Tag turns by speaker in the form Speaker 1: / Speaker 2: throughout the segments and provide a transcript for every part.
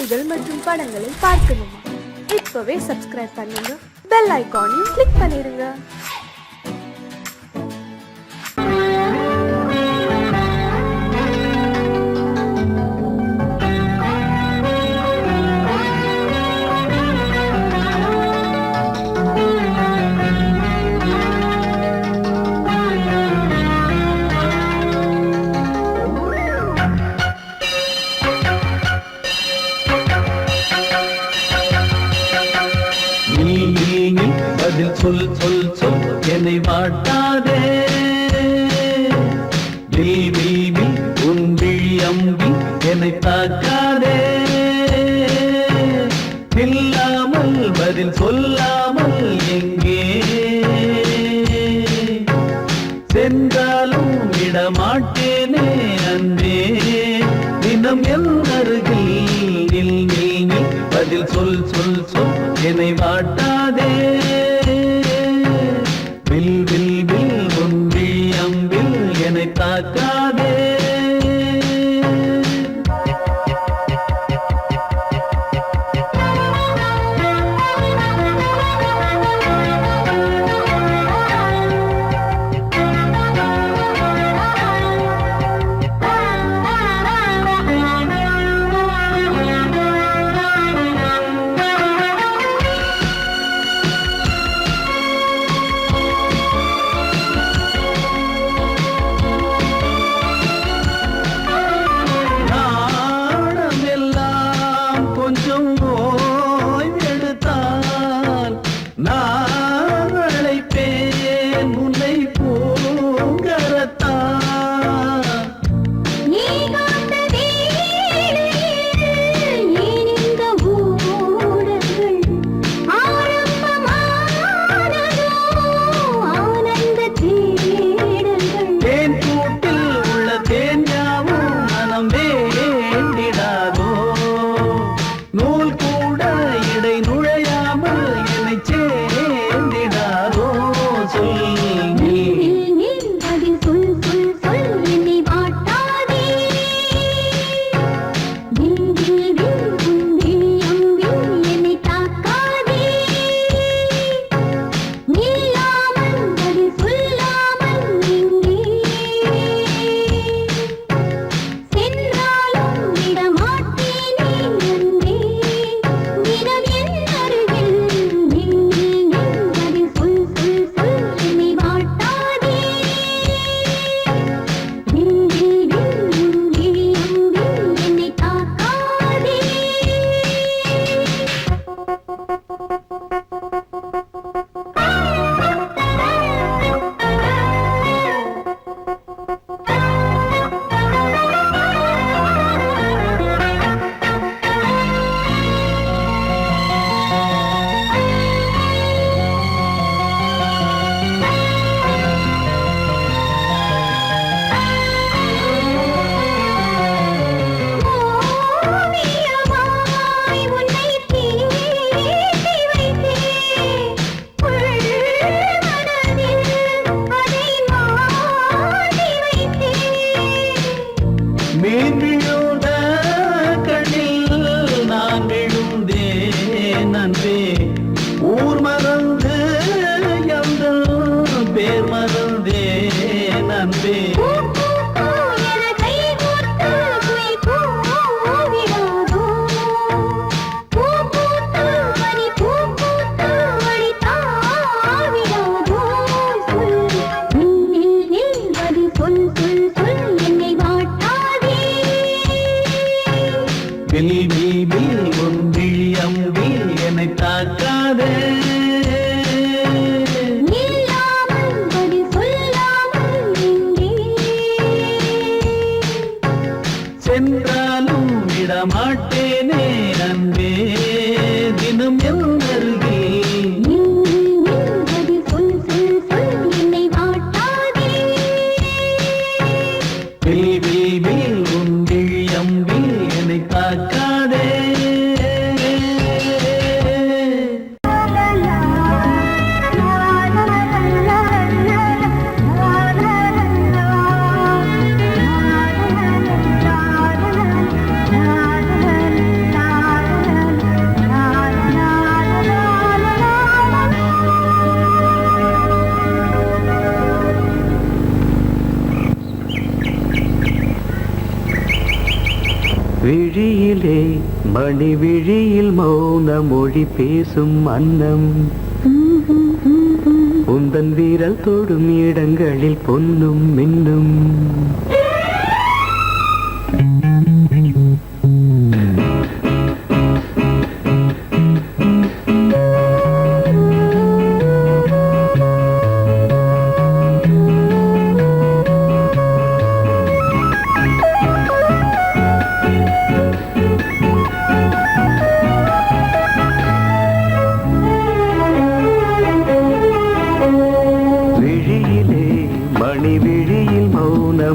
Speaker 1: செய்திகள் மற்றும் படங்களை பார்க்கணுமா? இப்பவே சப்ஸ்கிரைப் பண்ணுங்க, பெல் ஐகானையும் கிளிக் பண்ணிருங்க.
Speaker 2: சொல் சொல் சொல் என்னை வாட்டாதே, உன் விழி அம்பி என்னை தாக்காதே, இல்லாமல் பதில் சொல்லாமல் எங்கே சென்றாலும் விடமாட்டேனே அன்பே, தினம் என் அருகில் நில் நில் நில், பதில் சொல் சொல் சொல் என்னை வாட்டாதே, வில் வில் வில் உன் விழி அம்பில் என்னை தாக்காதே. ஊர் மறந்து எந்த பேர் மறந்தே நன்பே, உன் விழி அம்பி என்னை தாக்காதே, சென்றாலும் விடமாட்டேனே அன்பே, தினம் என் அருகில் வில் வில் வில் உன் விழி அம்பி என்னை தாக்காதே. விழியிலே மணி விழியில் மௌன மொழி பேசும் அன்னம் உந்தன் வீரல் தொடும் இடங்களில் பொன்னும் மின்னும்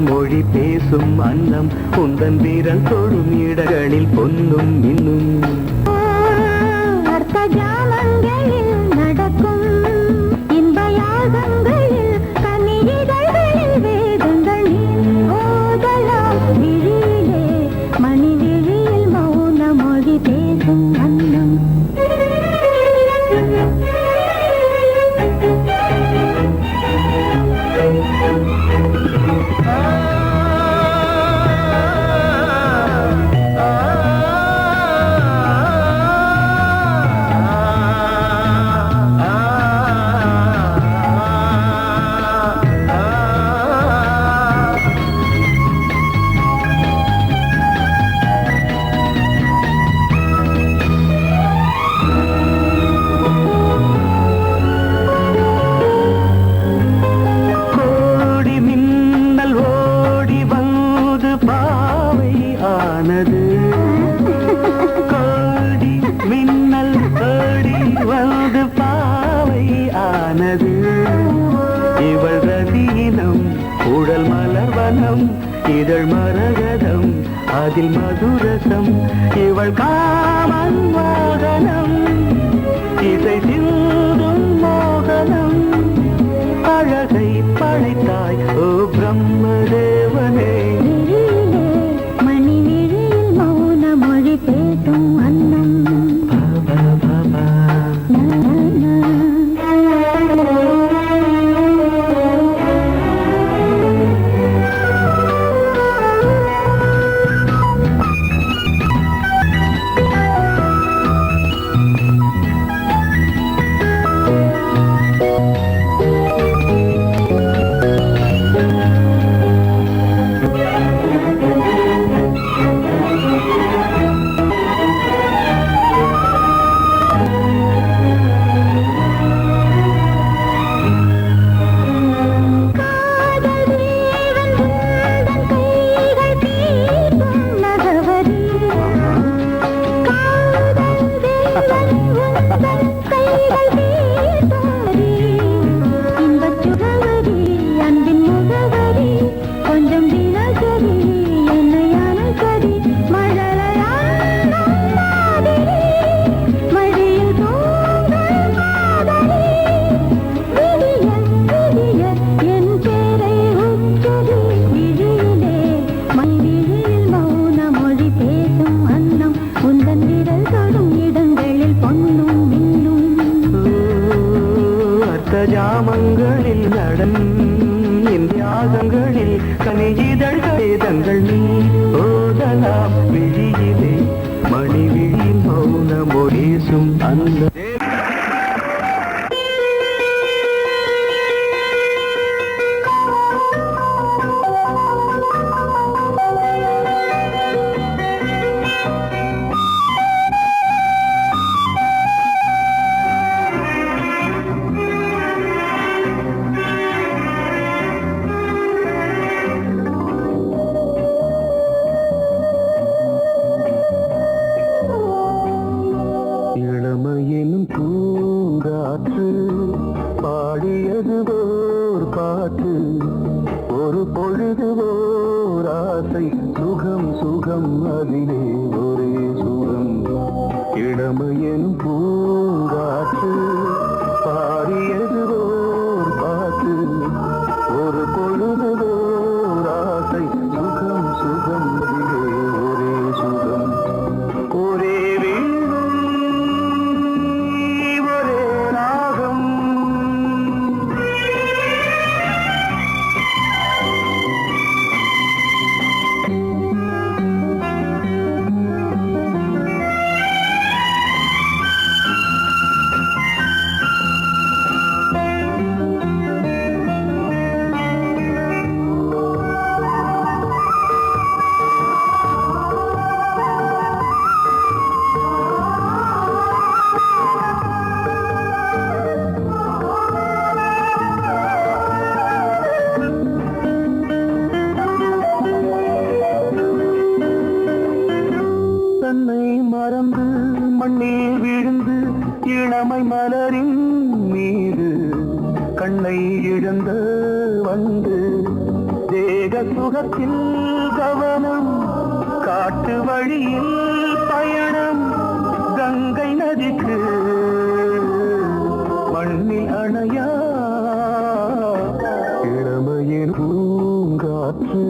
Speaker 2: மொழி பேசும் அன்னம் உந்தன் வீரல் தொடும் இடங்களில் பொன்னும் இன்னும்
Speaker 3: அர்த்த ஜாமங்களில் நடக்கும் இன்ப யாகங்களில் கனிதழ்களில் வேதங்களில் ஓதலாம் விழியிலே மணி விழியில் மௌன மொழி பேசும் அன்னம் கோடி மின்னல் ஓடி வந்து பாவை ஆனது இவள் ரதியினம் உடல் மலர்வனம் இதழ் மரகதம் அதில் மதுரசம் இவள் காமன் வாகனம் இசை சிந்தும் மோகனம் அழகை படைத்தாய் ஓ பிரம்மதேவனே பேசும் அன்னம் ஜாமங்களில் நடன் இந்தியாகங்களில் கனியிதழ் வேதங்கள் நீ ஓதலாம் விழியிலே மணி விழி மௌன மொழிசும் அந்த இளமையெனும் மறந்து மண்ணில் விழுந்து இளமை மலரின் மீது கண்ணை இழந்த வந்து தேக சுகத்தில் கவனம் காட்டு வழியில் பயணம் கங்கை நதிக்கு மண்ணில் அணையா இளமையின் பூங்காற்று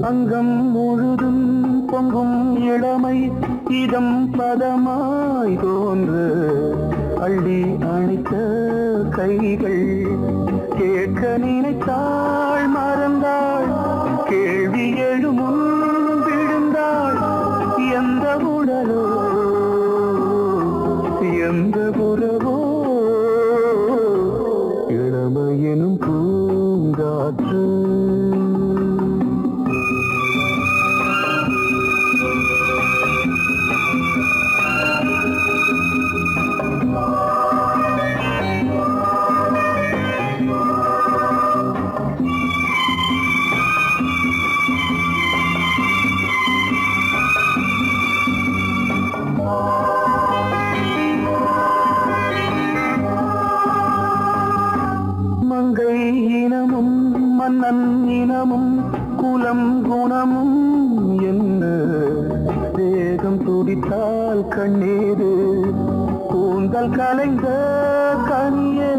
Speaker 3: அங்கம் முழுதும் பொங்கும் இளமை இதம் பதமாய் தோன்று அள்ளி அணைத்த கைகள் கேட்க நினைத்தாள் மறந்தாள் கேள்வி எழுமுன் விழுந்தாள் எந்த உடலோ எந்த உறவோ இளமையெனும் பூங்காற்று மங்கை இனமும் மன்னன் இனமும் குலம் குணமும் என்ன தேகம் துடித்தால் கண்ணீரு கூந்தல் கலைந்த கனியே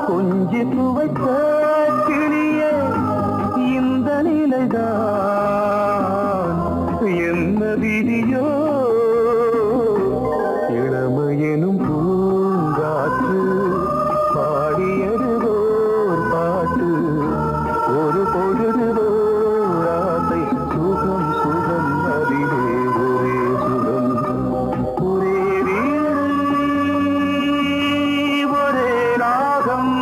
Speaker 3: கொஞ்சி துவைத்த கிளியே இந்த நிலைதான் என்ன விதியோ இளமையெனும் பூங்காற்று பாடியதுவோர் பாட்டு ஒரு பொழுதுவோர் ஆசை சுகம் சுகம் அதிலே ஒரே சுகம் ஒரே வீடு ஒரே ராகம்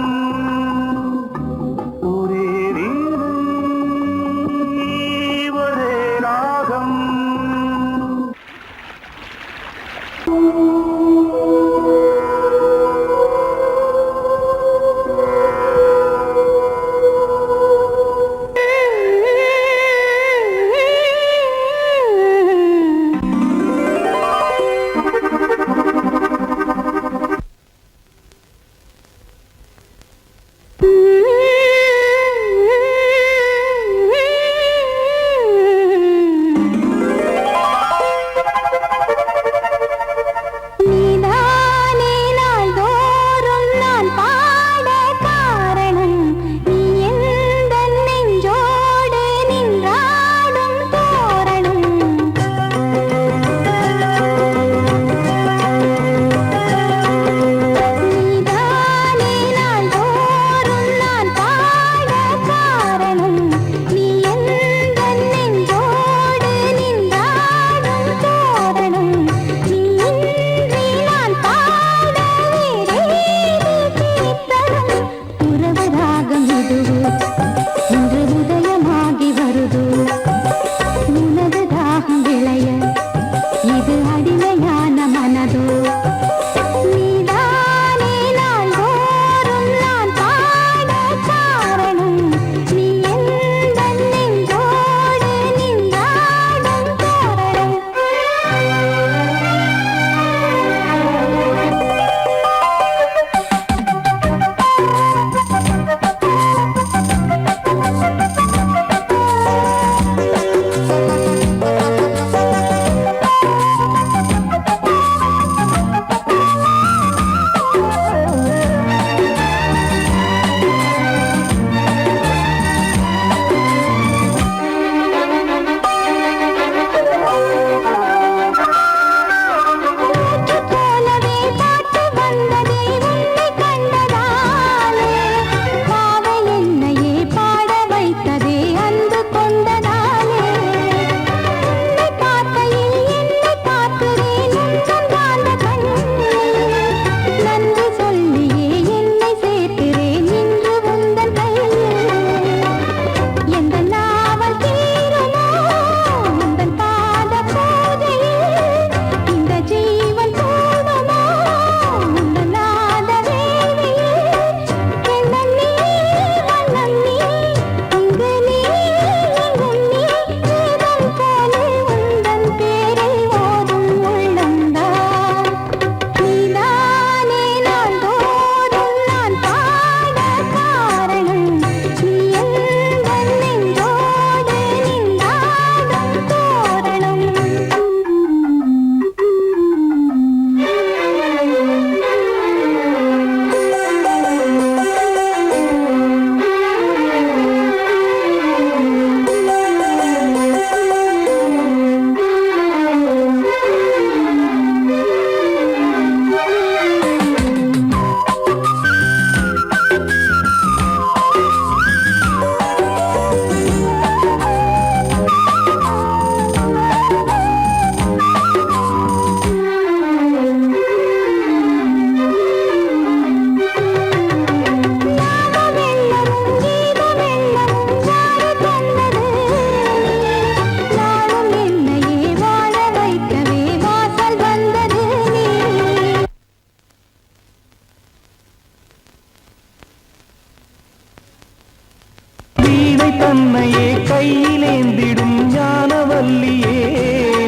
Speaker 2: தன்னையே கையிலேந்திடும் ஞானவல்லியே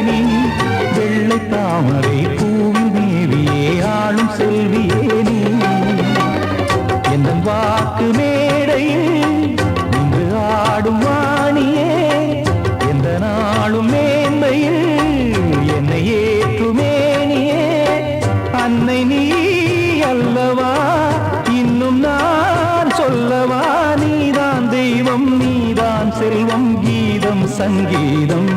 Speaker 2: நீ வெள்ளை தாமரை பூவில் மேவியே ஆளும் செல்வியே நீ என் வாக்கு மேடையில் நின்று ஆடும் வாணியே எந்த நாளும் மேன்மையில் என்னை ஏற்றுமேனியே அன்னை நீ அல்லவா இன்னும் நான் சொல்லவா நீதான் தெய்வம் நீதான் செல்வம் கீதம் சங்கீதம்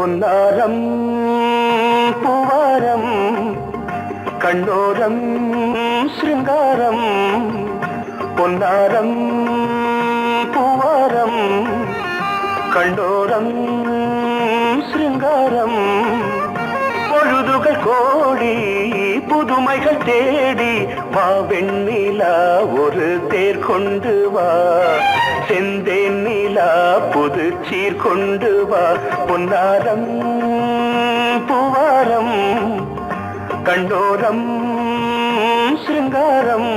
Speaker 3: பொன்னாரம் பூவாரம் கண்ணோரம் சிருங்காரம் பொன்னாரம் பூவாரம் கண்டோரம் சிருங்காரம் பொழுதுகள் கோடி புதுமைகள் தேடி வா வெண்ணிலா ஒரு தேர் கொண்டு வா செந்தேன் நிலா புது சீர் கொண்டு வா பொன்னாரம் பூவாரம் கண்டோரம் சிருங்காரம்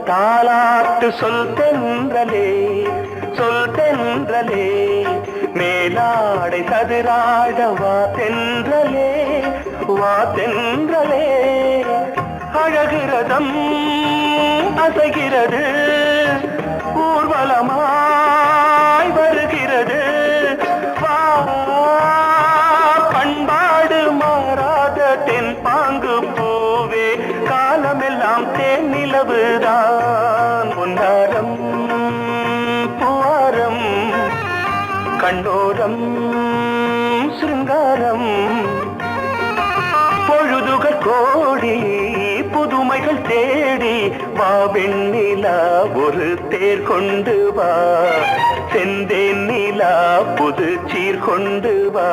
Speaker 3: தாலாட்டு சொல் தென்றலே சொல் தென்றலே மேலாடை சதுராட வா தென்றலே வா தென்றலே அழகிறதம் அசைகிறது ஊர்வலமாய் வருகிறது வா பண்பாடு மாறாத தென் பாங்கு பூவே காலமெல்லாம் தேன் நிலவுதான் பொன்னாரம் பூவாரம் கண்டோரம் சிருங்காரம் பொழுதுகள் கோடி புதுமைகள் தேடி வா வெண்ணிலா ஒரு தேர் கொண்டு வா செந்தேன் நிலா புது சீர் கொண்டு வா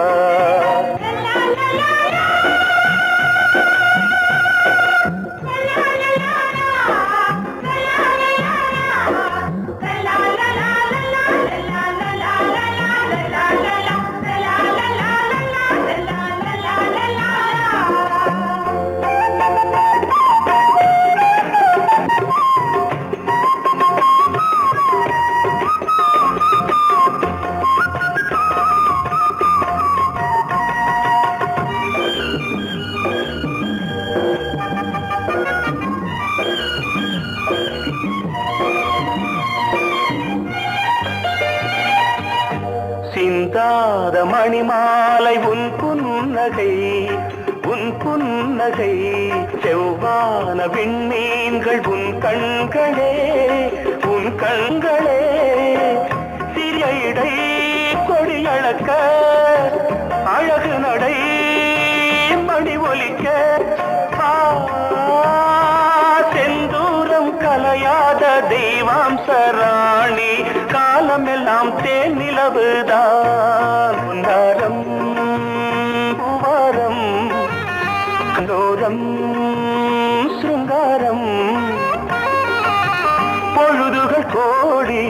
Speaker 3: சிந்தாத மணிமாலை உன் புன்னகை உன் புன்னகை செவ்வான விண்மீன்கள் உன் கண்களே உன் கண்களே சிறிய இடை கொடியளக்க அழகு நடை மணி ஒலிக்க செந்தூரம் கலையாத தெய்வாம்சராணி காலமெல்லாம் தேன் நிலவுதான் பொன்னாரம் பூவாரம் கண்டோரம் சிருங்காரம் பொழுதுகள் கோடி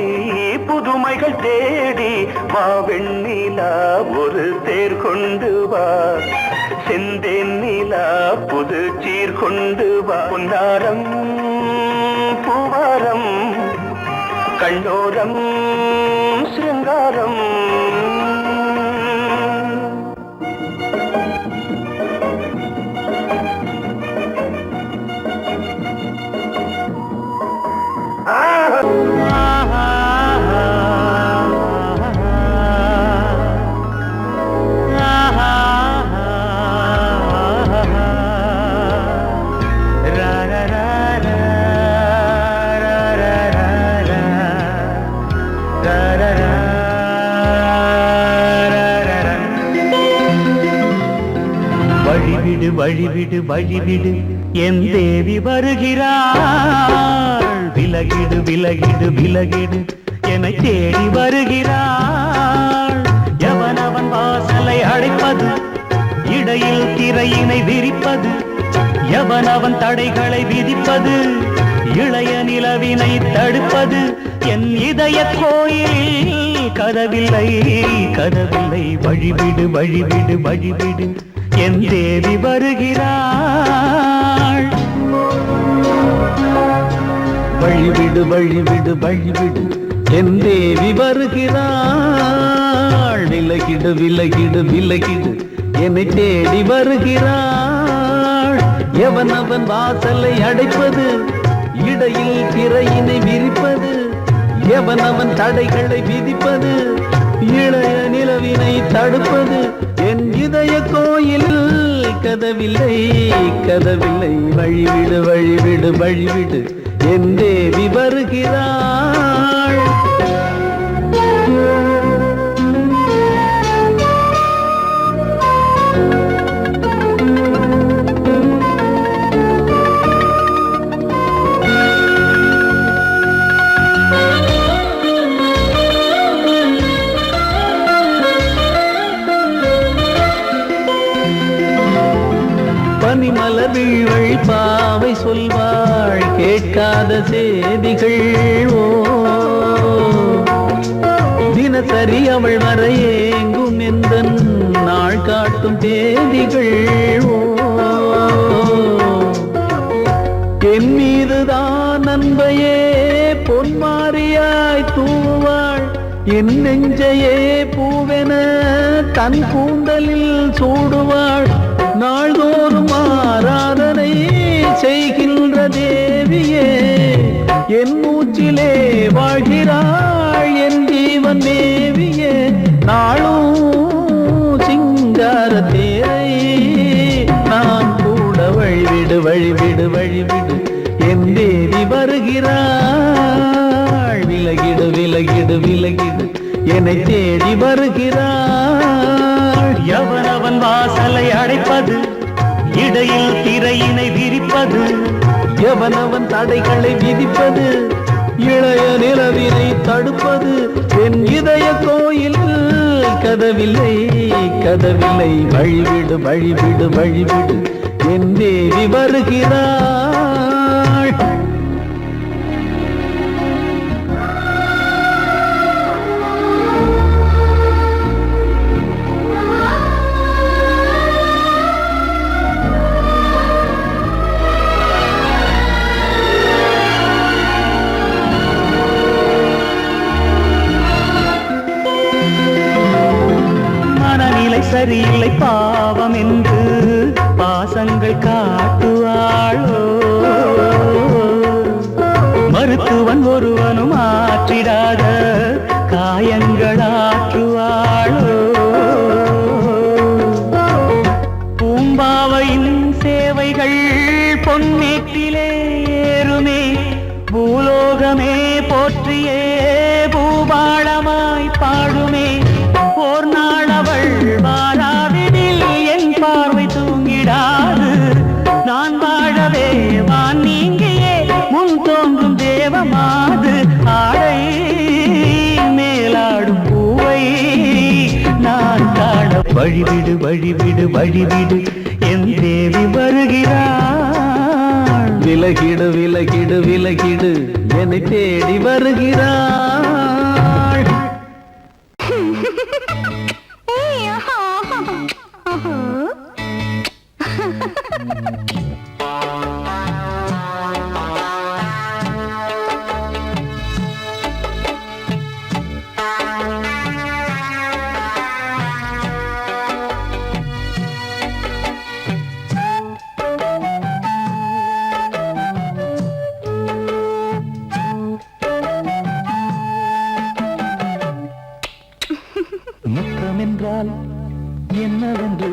Speaker 3: புதுமைகள் தேடி வா வெண்ணிலா ஒரு தேர் கொண்டு வா செந்தேன் நிலா புது சீர் கொண்டு வா பொன்னாரம் பூவாரம் கண்டோரம் சிருங்காரம்
Speaker 2: வழிவிடு வழிவிடு வழிவிடு என் தேவி வருகிறாள் விலகிடு விலகிடு விலகிடு என்னை தேடி வருகிறாள் எவனவன் வாசலை அடைப்பது இடையில் திரையினை விரிப்பது எவனவன் தடைகளை விதிப்பது இளைய நிலவினை தடுப்பது என் இதய கோயிலில் கதவில்லை கதவில்லை வழிவிடு வழிவிடு வழிவிடு என் தேவி வருகிறாள். வழிவிடு வழிவிடு வழிவிடு என் தேவி வருகிறாள். விலகிடு விலகிடு விலகிடு என்னை தேடி வருகிறாள். எவன் அவன் வாசலை அடைப்பது, இடையில் திரையினை விரிப்பது, எவன் அவன் தடைகளை விதிப்பது, இளைய நிலவினை தடுப்பது, என் இதய கோயில் கதவில்லை கதவில்லை. வழிவிடு வழிவிடு வழிவிடு என் தேவி வருகிறாள். பனிமலர் வீழ்வழி பாவை சொல்வாள் கேட்காத செய்திகள். ஓ தினசரி அவள் வர ஏங்கும் எந்த நாள் காட்டும் தேதிகள். ஓ என் மீதுதான் அன்பையே பொன்மாரியாய் தூவாள். என் நெஞ்சையே பூவென தன் கூந்தலில் சூடுவாள். நாள்தோறும் ஆராதனை செய்கின்ற தேவியே என் மூச்சிலே வாழ்கிறாள். என் ஜீவன் தேவியே நாளும் சிங்கார தேரை நான் கூட. வழிவிடு வழிவிடு வழிவிடு என் தேவி வருகிறாள். விலகிடு விலகிடு விலகிடு என்னை தேடி வருகிறாள். எவனவன் வாசலை அடைப்பது, இடையில் திரையினை விரிப்பது, எவனவன் தடைகளை விதிப்பது, இளைய நிலவினை தடுப்பது, என் இதய கோயில் கதவில்லை கதவில்லை. வழிவிடு வழிவிடு வழிவிடு என் தேவி வருகிறாள். சரியில்லை பாவம் என்று பாசங்கள் காட்டுவாளோ. மருத்துவன் ஒருவனும் ஆற்றிடாத காயங்களாற்றுவாளோ. பூம்பாவையின் சேவைகள் பொன்னேற்றிலே ஏறுமே. பூலோகமே போற்றியே பூபாளமாய் பாடுமே. ஓர் நாள் அவள் வாராவிடில் என் பார்வை தூங்கிடாது. நான் வாழவே வான் நீங்கியே முன் தோன்றும் தேவமாது. ஆடை மேலாடும் பூவை நான் காண. வழிவிடு வழிவிடு வழிவிடு என் தேவி வருகிறாள். விலகிடு விலகிடு விலகிடு என்னை தேடி வருகிறாள். முத்தமென்றால் என்னவென்று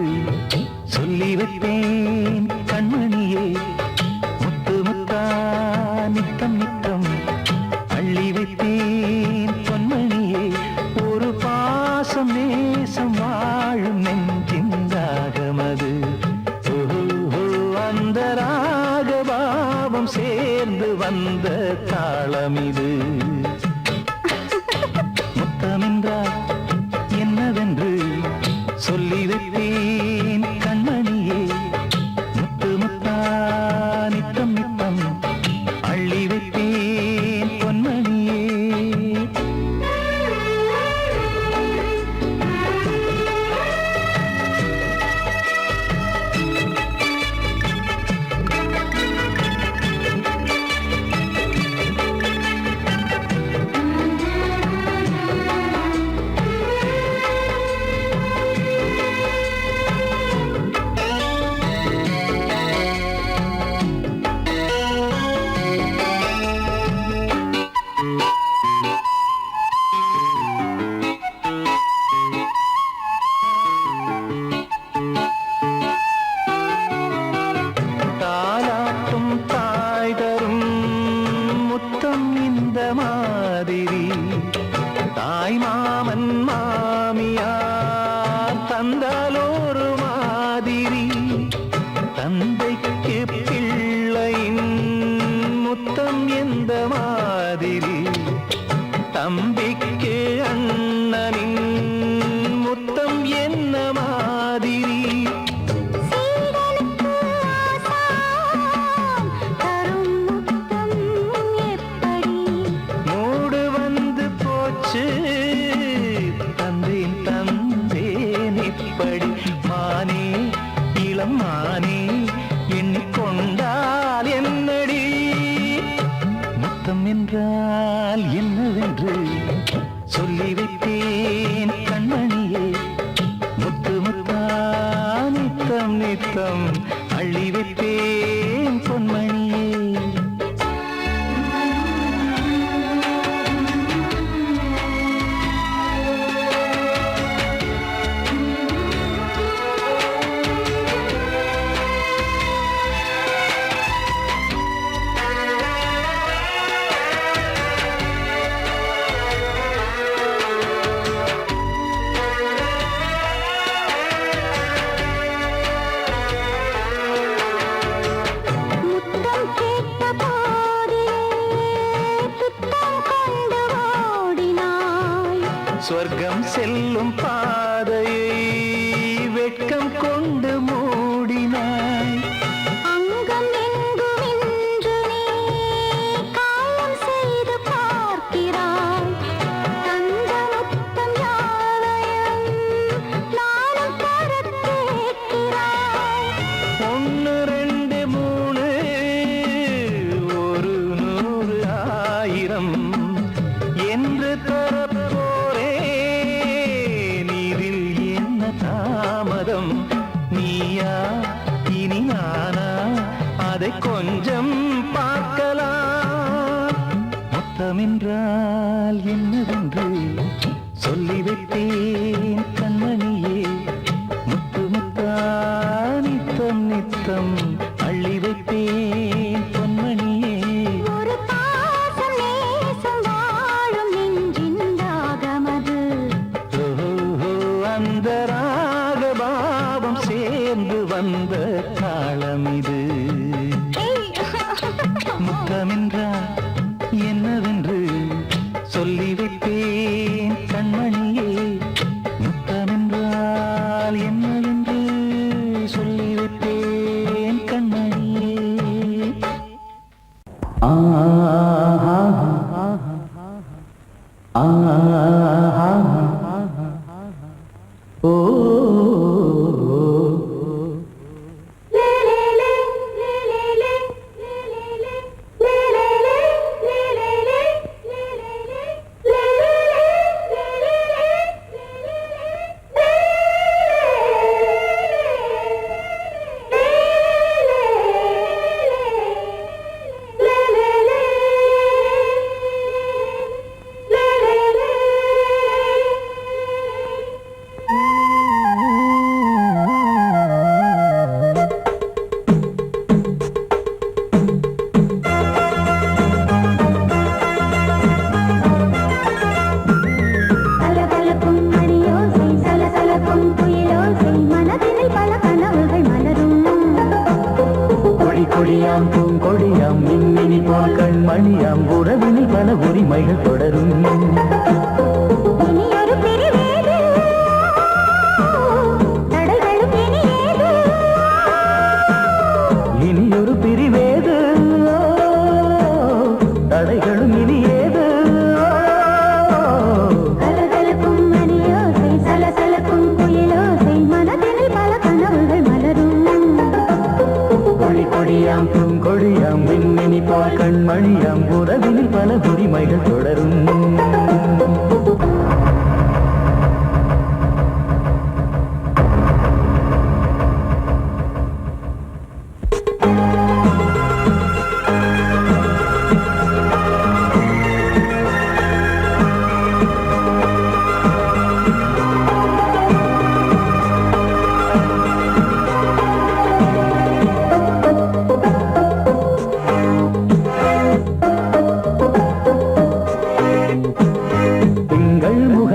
Speaker 2: சொல்லி வைப்பேன் கண்மணியே. முத்து முத்தா நித்தம் நித்தம் அள்ளி வைப்பேன் பொன்மணியே. ஒரு பாசம் நேசம் வாழும் நெஞ்சின் ராகமது. அந்த ராகபாவம் சேர்ந்து வந்த தாளமிது. முத்தமென்றால் என்னவென்று சொல்லி வைப்பேன் கண்மணியே. முத்து முத்தா நித்தம் நித்தம் அள்ளி வைப்பேன் பொன்மணியே. தாய் மாமன் மாமியார் தந்தாலோரு மாதிரி, தந்தைக்கு பிள்ளையின் முத்தம் எந்த மாதிரி, தம்பிக்கு அண்ணனின் முத்தம் என்ன மாதிரி. மூடு வந்து போச்சு தந்தேன் தந்தேன் இப்படி. மானே இளம் மானே எண்ணிக்கொண்டால் என்னடி, முத்தம் என்றால் என்னவென்று சொல்லி வைத்தேன் கண்மணியே. முத்து முத்தா நித்தம் நித்தம் அள்ளி வைத்தேன் பொன்மணியே. சொர்க்கம் செல்லும் பாதையை வெட்கம் கொண்டு மூடினாய்.
Speaker 4: அங்கம் எங்கும் இன்று நீ காயம் செய்து பார்க்கிறாய். தந்த முத்தம் யாவையும் நானும் தரக் கேட்கிறாய்.
Speaker 2: 1 2 3 ஒரு 100 1000 என்று தாமதம். நீயா இனி நானா அதை கொஞ்சம் பார்க்கலாம். முத்தமென்றால் என்னவென்று சொல்லி வைத்தேன் கண்மணியே. முத்து முத்தா நித்தம் நித்தம் அள்ளி வைத்தேன் பொன்மணியே.
Speaker 4: ஒரு பாசம் நேசம் வாழும் நெஞ்சின் ராகமது.
Speaker 2: அந்த ராகபாவம் சேர்ந்து வந்த தாளம் இது. முத்தமென்றால் என்னவென்று சொல்லி வைத்தேன் கண்மணியே. முத்தமென்றால் என்னவென்று சொல்லி வைத்தேன் கண்மணியே.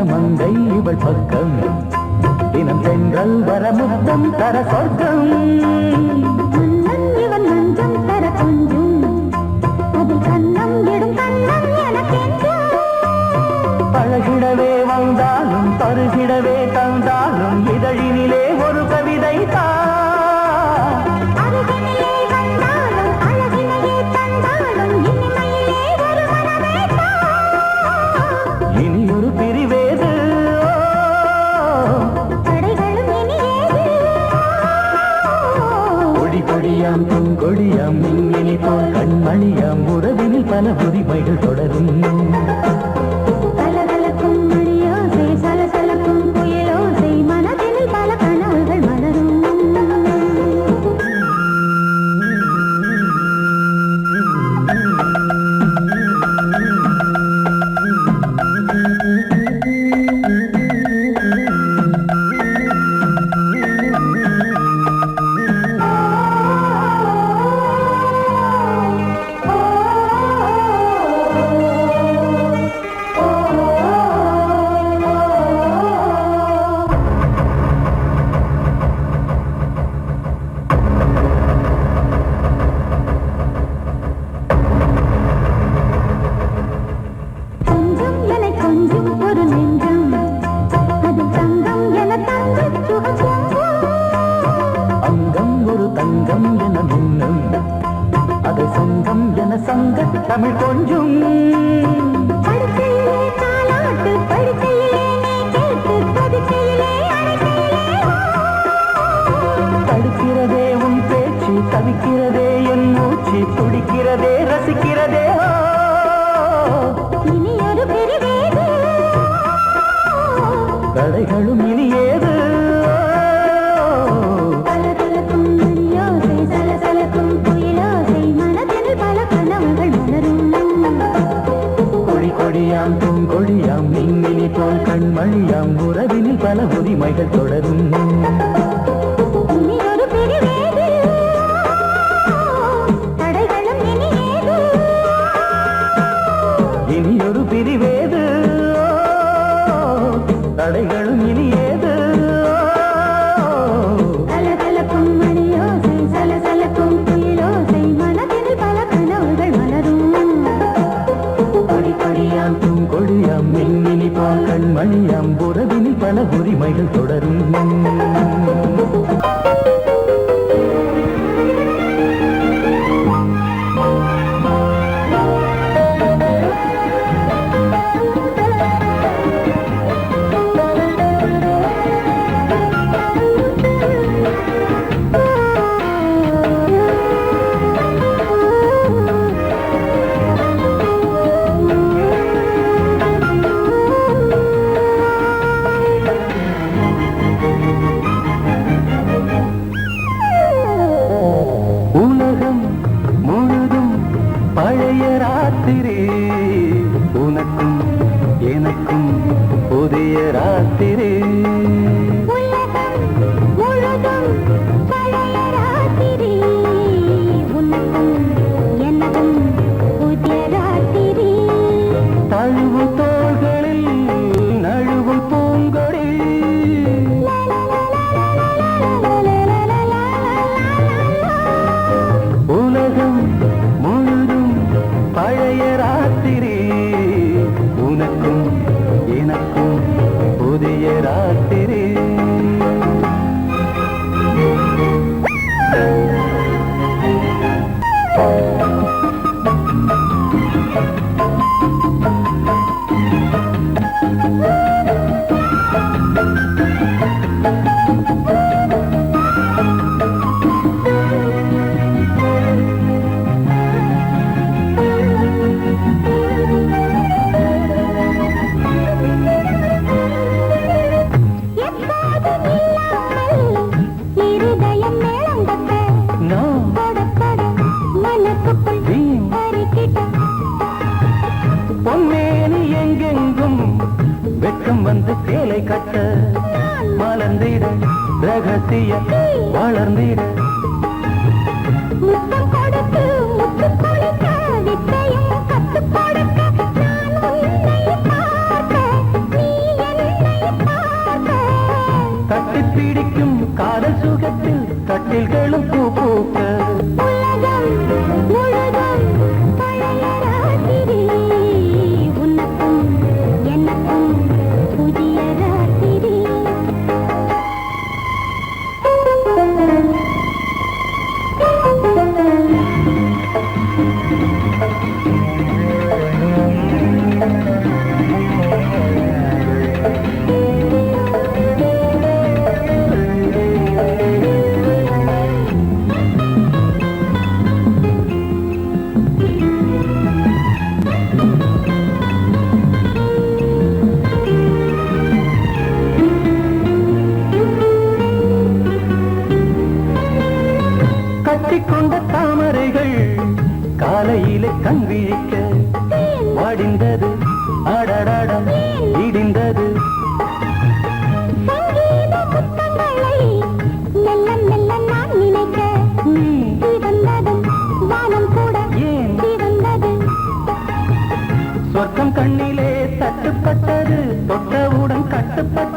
Speaker 2: மங்கை இவள் பக்கம் தினம் தென்றல் வர முத்தம் தர சொர்க்கம்
Speaker 4: மன்னன் இவன் மஞ்சம் தர கொஞ்சும் அதில் கண்ணம் இடும் கண்ணம் எனக்கென்றும்
Speaker 2: பழகிடவே வந்தாலும் பருகிடவே தந்தாலும் இதழினிலே ஒரு கவிதை
Speaker 4: அருகினிலே வந்தாலும் அழகினையே தந்தாலும் இனிமையிலே ஒரு மனமே
Speaker 2: இனி ஒரு பிரிவேது
Speaker 4: தடைகளும் இனியேது
Speaker 2: கொடி கொடியாம் பூங்கொடியாம் மின்மினி போல் கண்மணியாம் உறவினில் பல உரிமைகள் தொடரும்
Speaker 4: கலகலக்கும் மணியோசை சலசலக்கும் புயலோசை மனதினில் பல கனவுகள் மலரும் கொஞ்சம் என கொஞ்சம் ஒரு நெஞ்சம் அது தங்கம் என தங்க சுகம்
Speaker 2: அங்கம் ஒரு தங்கம் என மின்னும் அது சங்கம் என சங்க தமிழ் கொஞ்சம்
Speaker 4: படுக்கையிலே தாலாட்டு படுக்கையிலே நீ கேட்டு படுக்கையிலே அடைக்கையிலே
Speaker 2: தடுக்கிறதே உன் பேச்சு தவிக்கிறதே என் மூச்சு துடிக்கிறதே ரசிக்கிறதே
Speaker 4: இனி ஒரு பிரிவேது
Speaker 2: தடைகளும் இனி ஏது
Speaker 4: கலகலக்கும் மணியோசை சலசலக்கும் புயலோசை மனதில் பல கனவுகள் மலரும்
Speaker 2: கொடி கொடியாம் பூங்கொடியாம் மின்மினி போல் கண்மணியாம் உறவினில் பல உரிமைகள் தொடரும்
Speaker 4: இனி ஒரு பிரிவேது தடைகளும் இனியேது
Speaker 2: இனி ஒரு பிரிவேது தடைகளும் இனி ஏது
Speaker 4: கலகலக்கும் மணியோசை சலசலக்கும் புயலோசை மனதில் பல கனவுகள் மலரும்
Speaker 2: கொடி கொடியாம் பூங்கொடியாம் மின்மினி போல் கண்மணியாம் உறவினில் பல உரிமைகள் தொடரும் உலகம் முழுதும் பழைய ராத்திரி உனக்கும் எனக்கும் புதிய ராத்திரி
Speaker 4: உலகம் முழுதும் பழைய ராத்திரி உனக்கும் எனக்கும் புதிய ராத்திரி
Speaker 2: தழுவு தோள்களில் நழுவும் பூங்கொடி உலகம் முழுதும் பழைய ராத்திரி உனக்கும் எனக்கும் புதிய ராத்திரி பொன்மேனி எங்கெங்கும் வெட்கம் வந்து சேலை கட்ட மலர்ந்திட ரகசிய வளர்ந்திட
Speaker 4: முத்தம் கொடுத்து முத்து கொடுக்க வித்தையும் கத்து கொடுக்க நான் உன்னை பார்க்க நீ என்
Speaker 2: கட்டுப்பட்டது தொட்டவுடன் கட்டுப்பட்டது